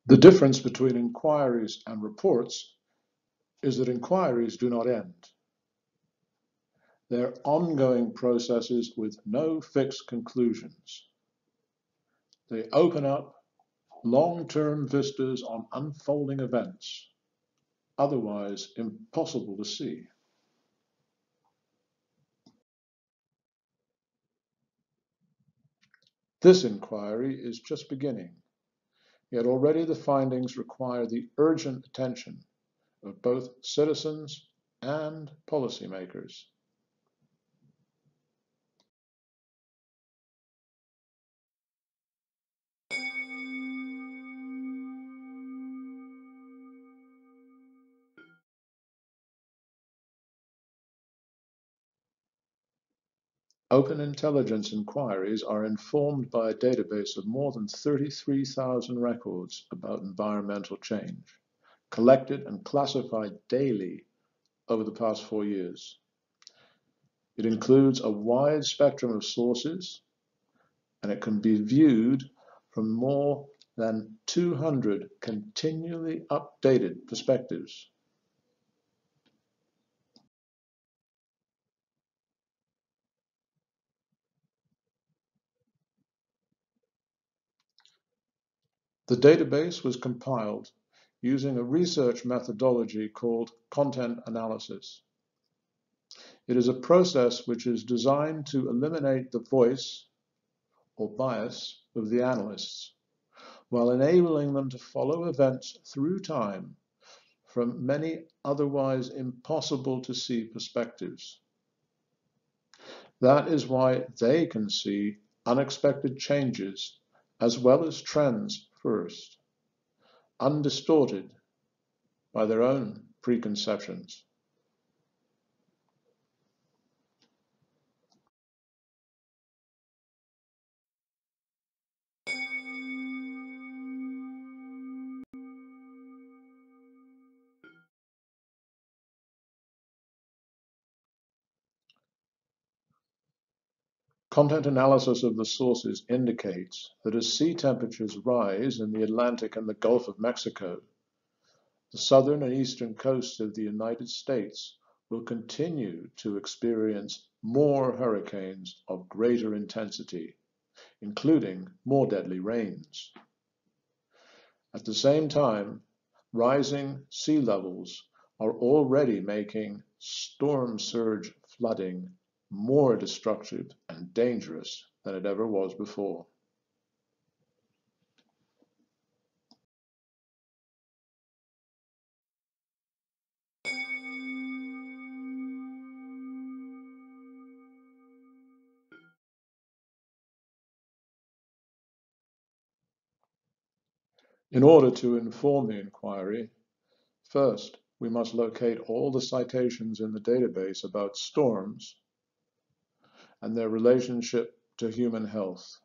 The difference between inquiries and reports is that inquiries do not end. They're ongoing processes with no fixed conclusions. They open up long-term vistas on unfolding events, otherwise impossible to see. This inquiry is just beginning, yet already the findings require the urgent attention of both citizens and policymakers. Open intelligence inquiries are informed by a database of more than 33,000 records about environmental change, collected and classified daily over the past 4 years. It includes a wide spectrum of sources, and it can be viewed from more than 200 continually updated perspectives. The database was compiled using a research methodology called content analysis. It is a process which is designed to eliminate the voice or bias of the analysts, while enabling them to follow events through time from many otherwise impossible to see perspectives. That is why they can see unexpected changes as well as trends first, undistorted by their own preconceptions. Content analysis of the sources indicates that as sea temperatures rise in the Atlantic and the Gulf of Mexico, the southern and eastern coasts of the United States will continue to experience more hurricanes of greater intensity, including more deadly rains. At the same time, rising sea levels are already making storm surge flooding more destructive and dangerous than it ever was before. In order to inform the inquiry, first, we must locate all the citations in the database about storms and their relationship to human health.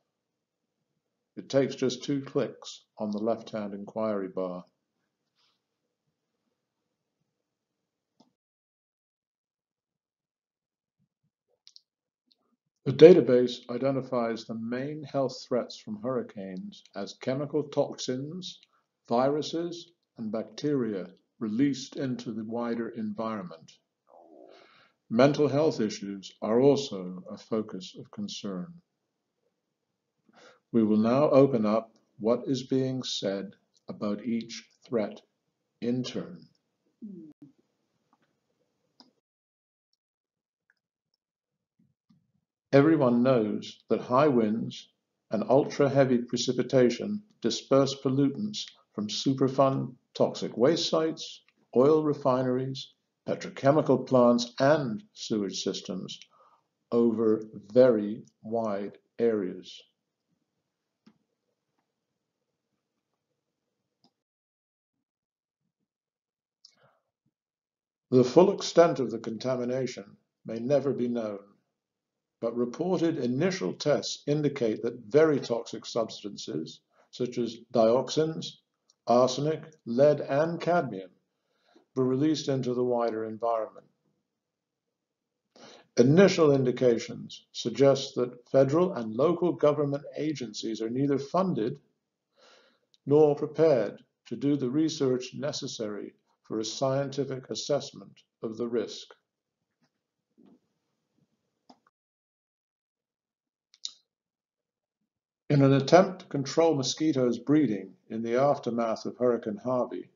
It takes just 2 clicks on the left-hand inquiry bar. The database identifies the main health threats from hurricanes as chemical toxins, viruses, and bacteria released into the wider environment. Mental health issues are also a focus of concern. We will now open up what is being said about each threat in turn. Everyone knows that high winds and ultra-heavy precipitation disperse pollutants from Superfund toxic waste sites, oil refineries, petrochemical plants, and sewage systems over very wide areas. The full extent of the contamination may never be known, but reported initial tests indicate that very toxic substances, such as dioxins, arsenic, lead, and cadmium, were released into the wider environment. Initial indications suggest that federal and local government agencies are neither funded nor prepared to do the research necessary for a scientific assessment of the risk. In an attempt to control mosquitoes breeding in the aftermath of Hurricane Harvey,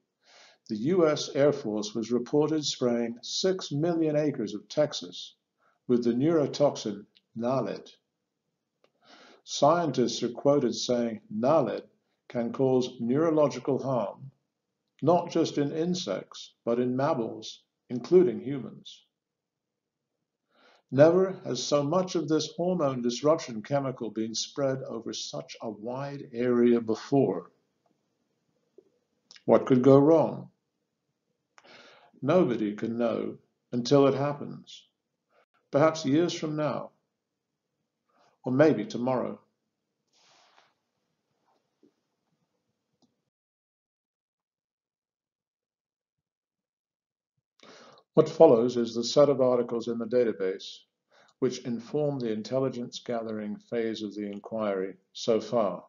the U.S. Air Force was reported spraying 6 million acres of Texas with the neurotoxin naled. Scientists are quoted saying naled can cause neurological harm, not just in insects, but in mammals, including humans. Never has so much of this hormone disruption chemical been spread over such a wide area before. What could go wrong? Nobody can know until it happens, perhaps years from now, or maybe tomorrow. What follows is the set of articles in the database which inform the intelligence gathering phase of the inquiry so far.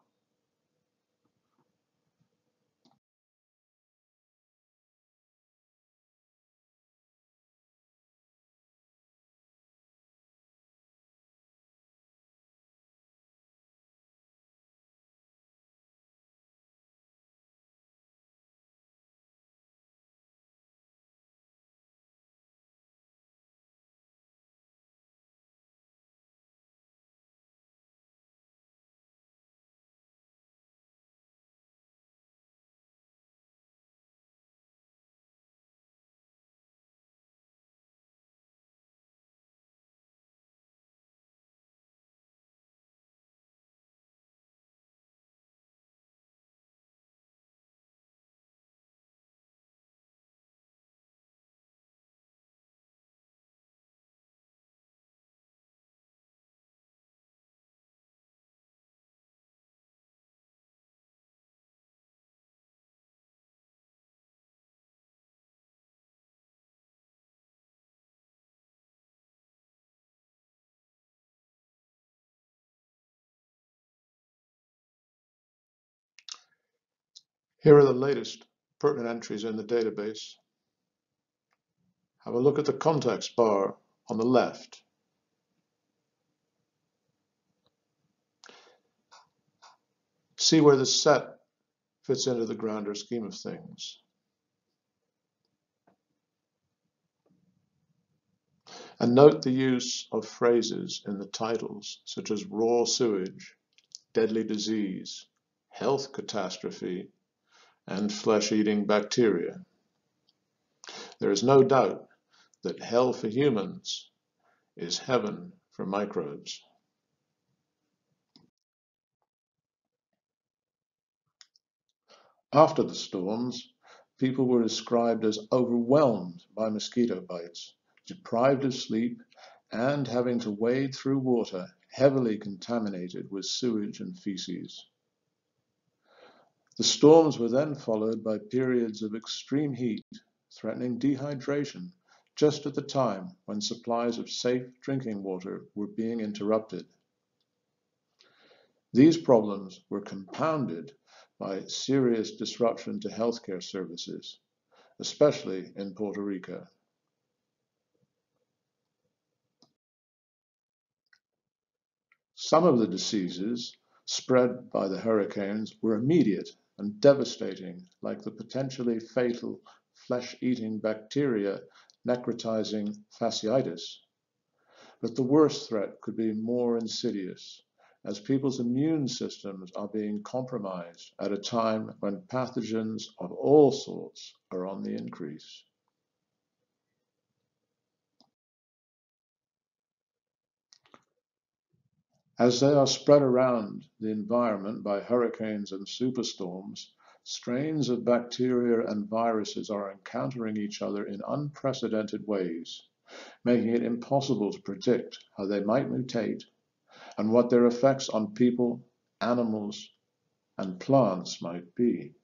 Here are the latest pertinent entries in the database. Have a look at the context bar on the left. See where the set fits into the grander scheme of things. And note the use of phrases in the titles, such as raw sewage, deadly disease, health catastrophe, and flesh-eating bacteria. There is no doubt that hell for humans is heaven for microbes. After the storms, people were described as overwhelmed by mosquito bites, deprived of sleep, and having to wade through water heavily contaminated with sewage and feces. The storms were then followed by periods of extreme heat, threatening dehydration just at the time when supplies of safe drinking water were being interrupted. These problems were compounded by serious disruption to healthcare services, especially in Puerto Rico. Some of the diseases spread by the hurricanes were immediate and devastating, like the potentially fatal flesh-eating bacteria necrotizing fasciitis. But the worst threat could be more insidious, as people's immune systems are being compromised at a time when pathogens of all sorts are on the increase. As they are spread around the environment by hurricanes and superstorms, strains of bacteria and viruses are encountering each other in unprecedented ways, making it impossible to predict how they might mutate and what their effects on people, animals, and plants might be.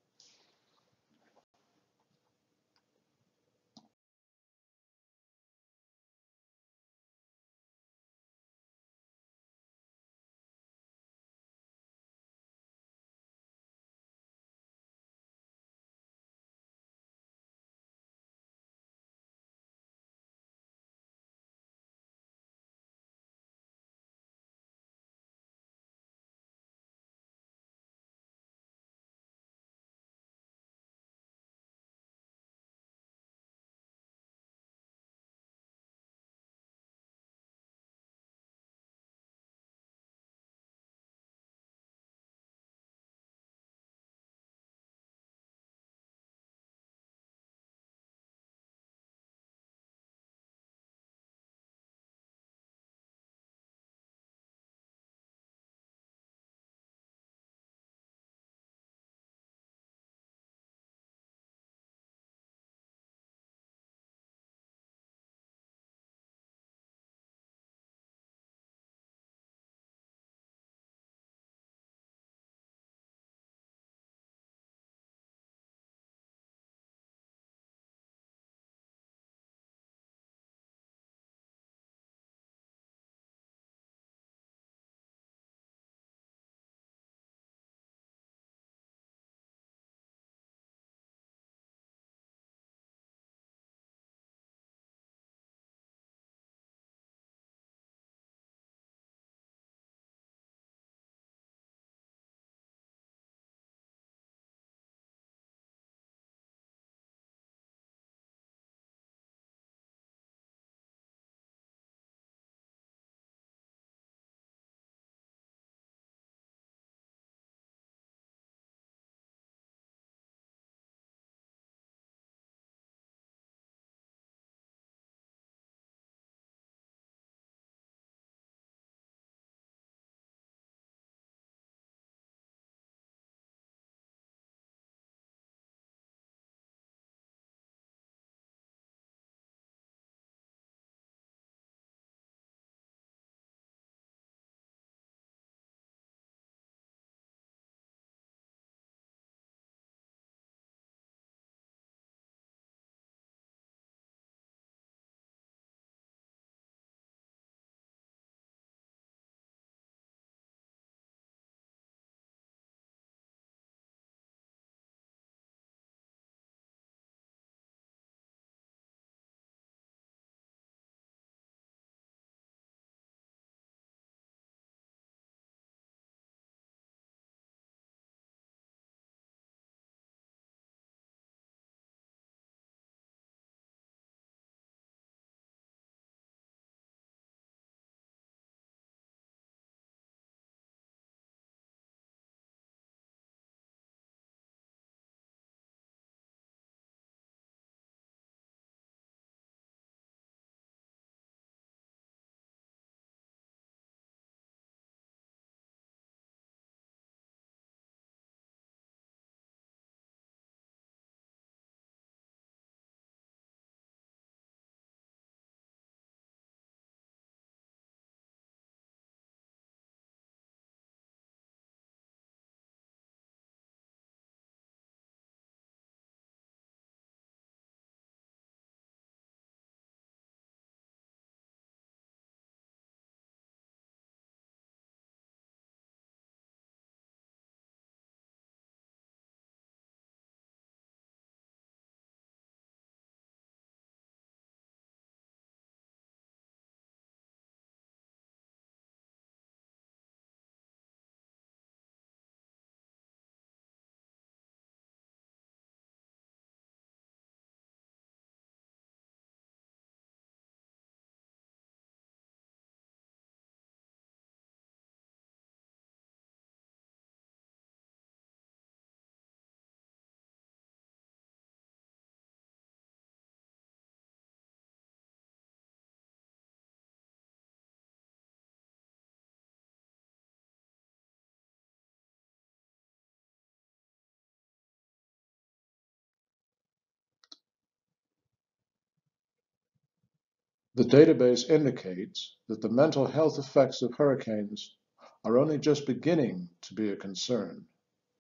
The database indicates that the mental health effects of hurricanes are only just beginning to be a concern,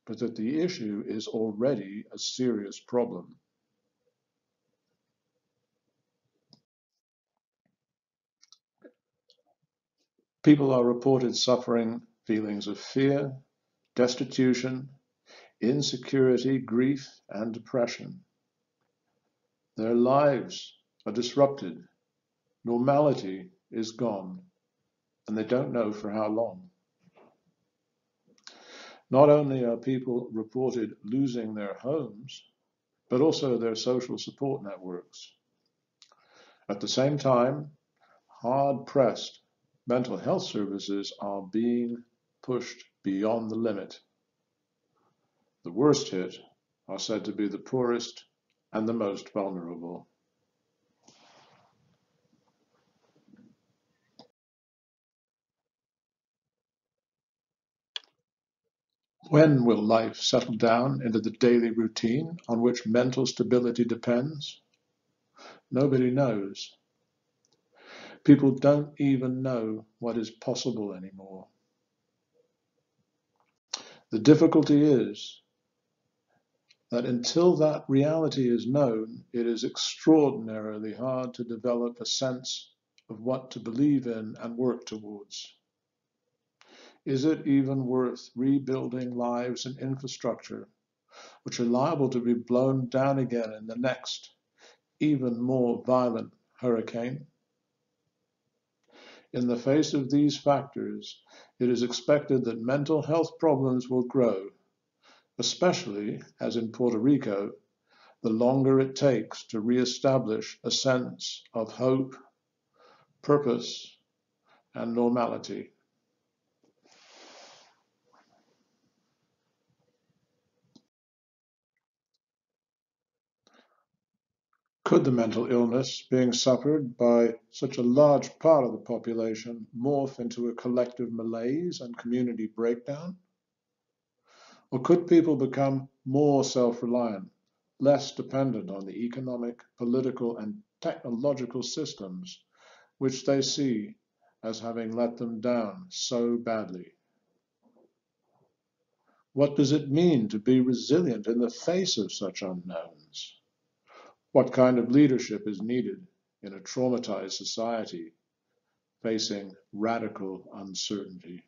but that the issue is already a serious problem. People are reported suffering feelings of fear, destitution, insecurity, grief, and depression. Their lives are disrupted, normality is gone, and they don't know for how long. Not only are people reported losing their homes, but also their social support networks. At the same time, hard-pressed mental health services are being pushed beyond the limit. The worst hit are said to be the poorest and the most vulnerable. When will life settle down into the daily routine on which mental stability depends? Nobody knows. People don't even know what is possible anymore. The difficulty is that until that reality is known, it is extraordinarily hard to develop a sense of what to believe in and work towards. Is it even worth rebuilding lives and infrastructure which are liable to be blown down again in the next, even more violent hurricane? In the face of these factors, it is expected that mental health problems will grow, especially, as in Puerto Rico, the longer it takes to re-establish a sense of hope, purpose, and normality. Could the mental illness being suffered by such a large part of the population morph into a collective malaise and community breakdown? Or could people become more self-reliant, less dependent on the economic, political, and technological systems which they see as having let them down so badly? What does it mean to be resilient in the face of such unknowns? What kind of leadership is needed in a traumatized society facing radical uncertainty?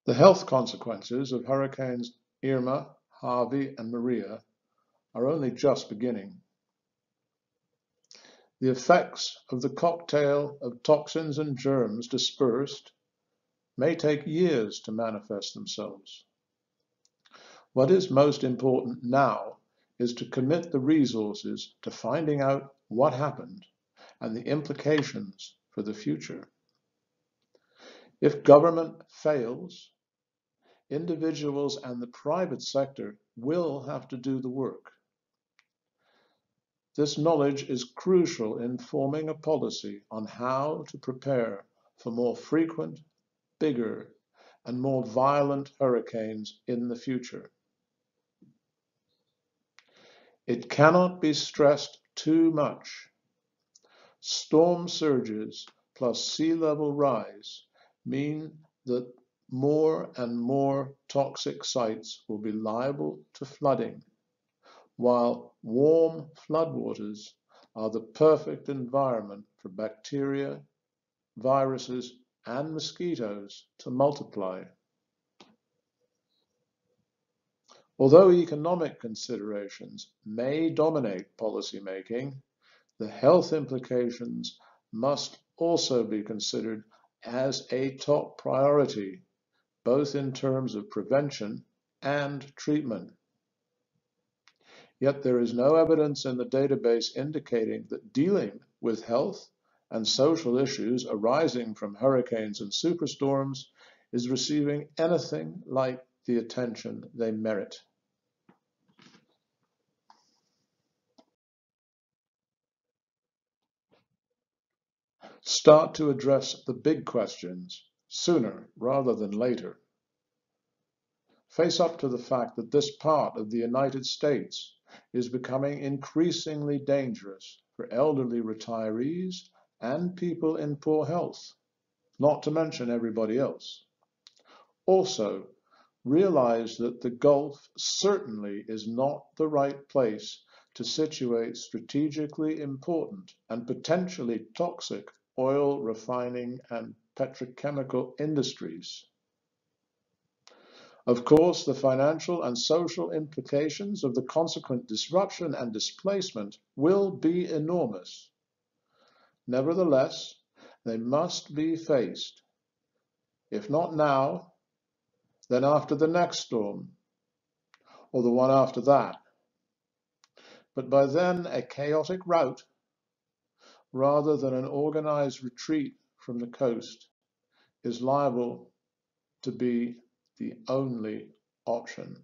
The health consequences of Hurricanes Irma, Harvey, and Maria are only just beginning. The effects of the cocktail of toxins and germs dispersed may take years to manifest themselves. What is most important now is to commit the resources to finding out what happened and the implications for the future. If government fails, individuals and the private sector will have to do the work. This knowledge is crucial in forming a policy on how to prepare for more frequent, bigger, and more violent hurricanes in the future. It cannot be stressed too much. Storm surges plus sea level rise mean that more and more toxic sites will be liable to flooding, while warm floodwaters are the perfect environment for bacteria, viruses, and mosquitoes to multiply. Although economic considerations may dominate policymaking, the health implications must also be considered as a top priority, both in terms of prevention and treatment. Yet there is no evidence in the database indicating that dealing with health and social issues arising from hurricanes and superstorms is receiving anything like the attention they merit. Start to address the big questions sooner rather than later. Face up to the fact that this part of the United States is becoming increasingly dangerous for elderly retirees and people in poor health, not to mention everybody else. Also, realize that the Gulf certainly is not the right place to situate strategically important and potentially toxic oil refining and petrochemical industries. Of course, the financial and social implications of the consequent disruption and displacement will be enormous. Nevertheless, they must be faced. If not now, then after the next storm, or the one after that. But by then, a chaotic rout, rather than an organized retreat from the coast, is liable to be the only option.